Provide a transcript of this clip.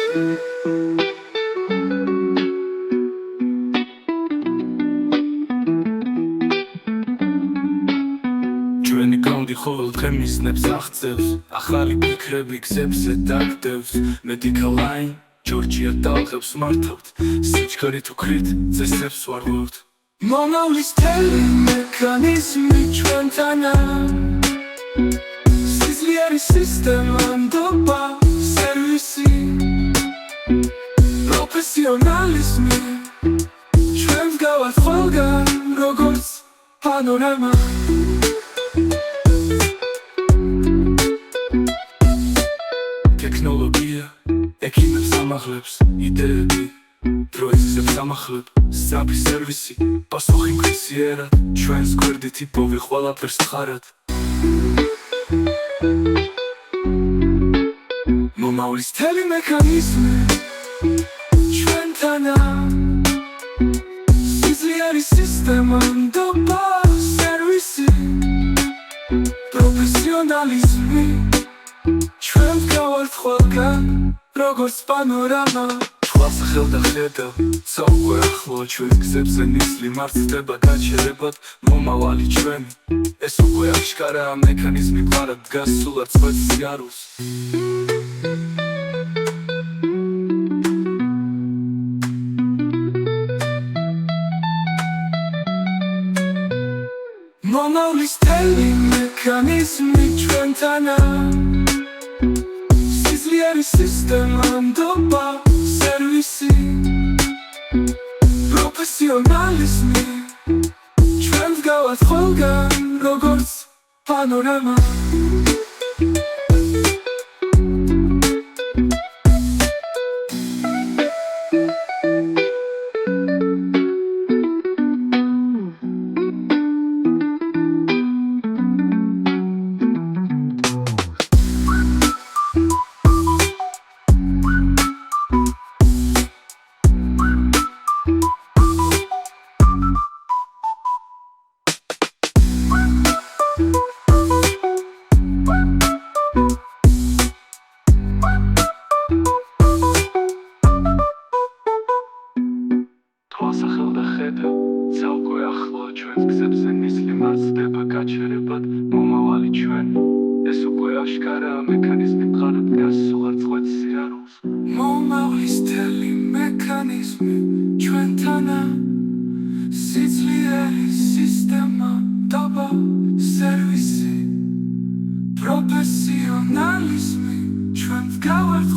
ჩვენი გრაუნდი ყოველ დღე მისნებს აღწევს ახალი ფიქრები გზებზე დაგდევს Medical line ჯორჯია დალღებს მართავთ სიჩქარით უქრით წესებს ვარღვევთ მომავლის თელი მექანიზმი ჩვენთანა სიძლიერის სისტემა ნდობა სერვისი პროფესიონალიზმი ჩვენს გავართ ყველგან როგორც პანორამა ტექნოლოგია ექიმებს ამაღლებს იდეები დროის ამახლებ სწრაფი სერვისი პასუხი მგრძიერად ჩვენს გვერდით იპოვი ყველაფერს ხარად მომავლის თელი მექანიზმი ჩვენთანა სიძლიერის სისტემა ნდობა სერვისი პროფესიონალიზმი ჩვენს გავართ ყველგან როგორც პანორამა ხვალ სახელდა ხედავ საუკვე ახლოა ჩვენ გზებზე ნისლი მარცხდება გაჩერებად მომავალი ჩვენი ეს უკვე აღშკარაა მექანიზმი ფარად დგას სულად წვეთს სიარულს მომავლის თელი მექანიზმი ჩვენთანა სიძლიერის სისტემა ნდობა სერვისი პროფესიონალიზმი ჩვენს გავართ ყველგან როგორც პანორამა სახელდა ხედავ საუკვე ახლოა ჩვენს გზებზე ნისლი მარცხდება გაჩერებად მომავალი ჩვენი ეს უკვე აღშკარაა მექანიზმი ფარად დგას სულად წვეთს სიარულს მომავლის თელი მექანიზმი ჩვენთანა სიძლიერის სისტემა ნდობა სერვისი პროფესიონალიზმი ჩვენს გავართ